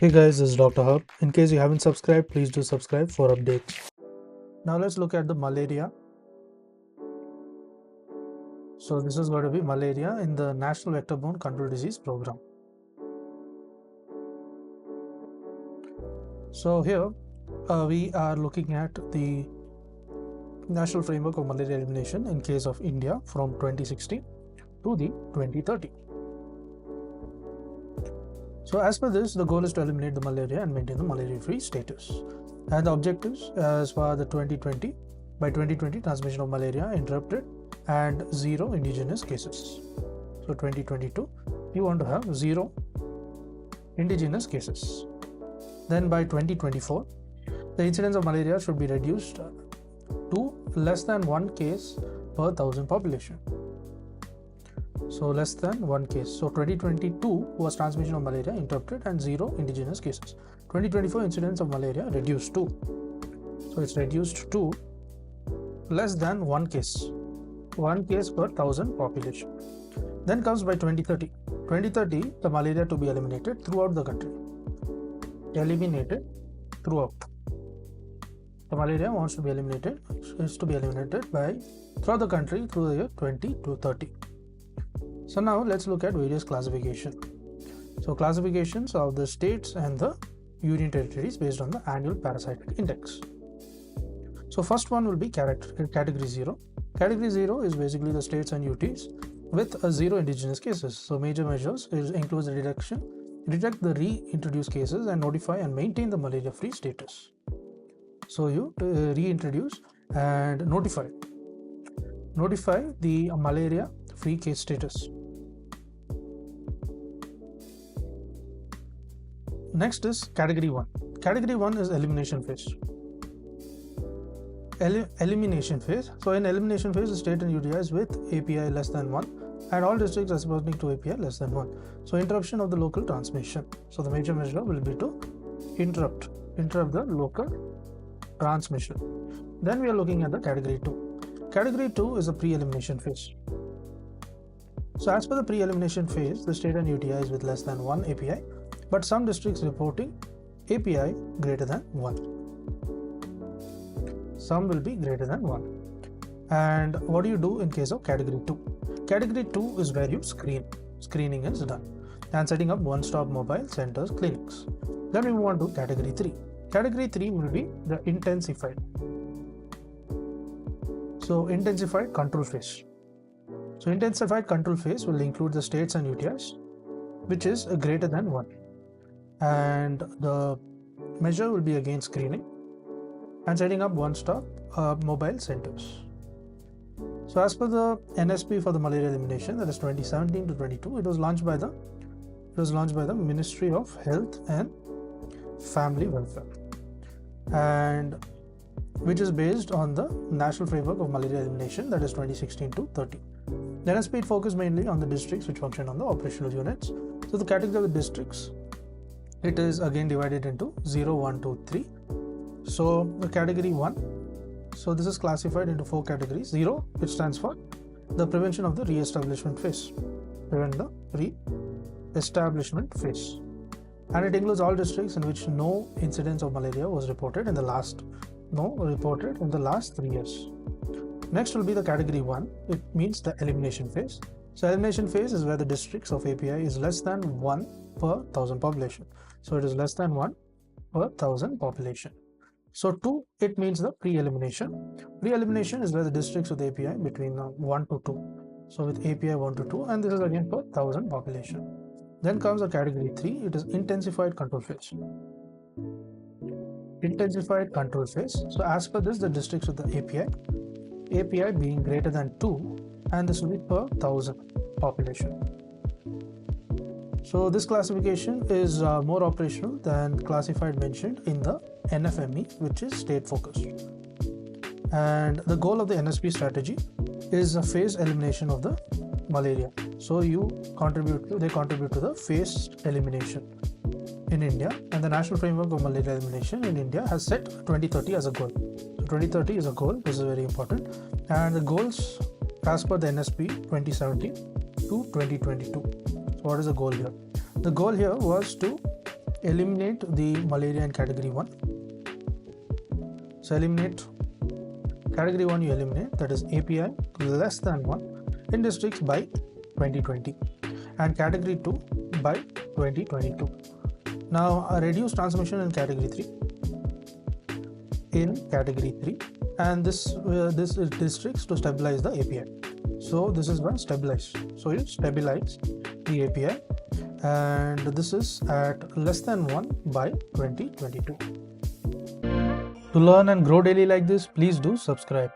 Hey guys, this is Dr. Hub. In case you haven't subscribed, please do subscribe for updates. Now let's look at the malaria. So this is going to be malaria in the National Vector-Borne Control Disease Program. So here we are looking at the National Framework of Malaria Elimination in case of India from 2016 to the 2030. So as per this, the goal is to eliminate the malaria and maintain the malaria-free status. And the objectives as far the 2020, by 2020 transmission of malaria interrupted and zero indigenous cases. So 2022, you want to have zero indigenous cases. Then by 2024, the incidence of malaria should be reduced to less than one case per 1,000 population. So less than one case. So 2022 was transmission of malaria interrupted and zero indigenous cases. 2024 incidence of malaria reduced to, so it's reduced to less than one case per 1,000 population. Then comes by 2030. 2030, the malaria to be eliminated throughout the country. Eliminated throughout. The malaria wants to be eliminated, is to be eliminated by throughout the country through the year 2030. So now let's look at various classification. So classifications of the states and the union territories based on the annual parasitic index. So first one will be category 0. Category 0 is basically the states and UTs with a zero indigenous cases. So major measures includes the detect the reintroduced cases and notify and maintain the malaria-free status. So you reintroduce and notify the malaria-free case status. Next is category 1. Category 1 is elimination phase. Elimination phase. So in elimination phase, the state and UTIs with API less than 1 and all districts responding to API less than 1. So interruption of the local transmission. So the major measure will be to interrupt the local transmission. Then we are looking at the category 2. Category 2 is a pre-elimination phase. So as per the pre-elimination phase, the state and UTIs with less than 1 API, but some districts reporting API greater than 1. Some will be greater than 1. And what do you do in case of category 2? Category 2 is where you screen. Screening is done and setting up one-stop mobile centers, clinics. Then we move on to category 3. Category 3 will be the intensified. So intensified control phase. So intensified control phase will include the states and UTIs which is greater than 1. And the measure will be again screening and setting up one-stop mobile centers. So as per the NSP for the malaria elimination, that is 2017 to 22, it was launched by the Ministry of Health and Family Welfare, and which is based on the National Framework of Malaria Elimination, that is 2016 to 30. The NSP focused mainly on the districts which function on the operational units. So the category of the districts, it is again divided into 0, 1, 2, 3. So the category 1, so this is classified into 4 categories. 0, which stands for the prevention of the re-establishment phase. Prevent the re-establishment phase. And it includes all districts in which no incidence of malaria was reported in the last 3 years. Next will be the category 1. It means the elimination phase. So elimination phase is where the districts of API is less than 1 per 1,000 population. So it is less than 1 per 1,000 population. So 2, it means the pre-elimination. Pre-elimination is where the districts with API between 1 to 2. So with API 1 to 2, and this is again per 1,000 population. Then comes the category 3, it is intensified control phase. Intensified control phase. So as per this, the districts with the API being greater than 2, and this will be per 1,000 population. So this classification is more operational than classified mentioned in the NFME, which is state focused. And the goal of the NSP strategy is a phase elimination of the malaria. So they contribute to the phased elimination in India, and the National Framework of Malaria Elimination in India has set 2030 as a goal. So 2030 is a goal. This is very important. And the goals as per the NSP 2017 to 2022. So what is the goal here? The goal here was to eliminate the malaria in category 1. So eliminate category 1, you eliminate, that is API less than 1 in districts by 2020 and category 2 by 2022. Now reduce transmission in category 3 and this is districts to stabilize the API. So this is one stabilize. So you stabilize the API and this is at less than 1 by 2022. To learn and grow daily like this, please do subscribe.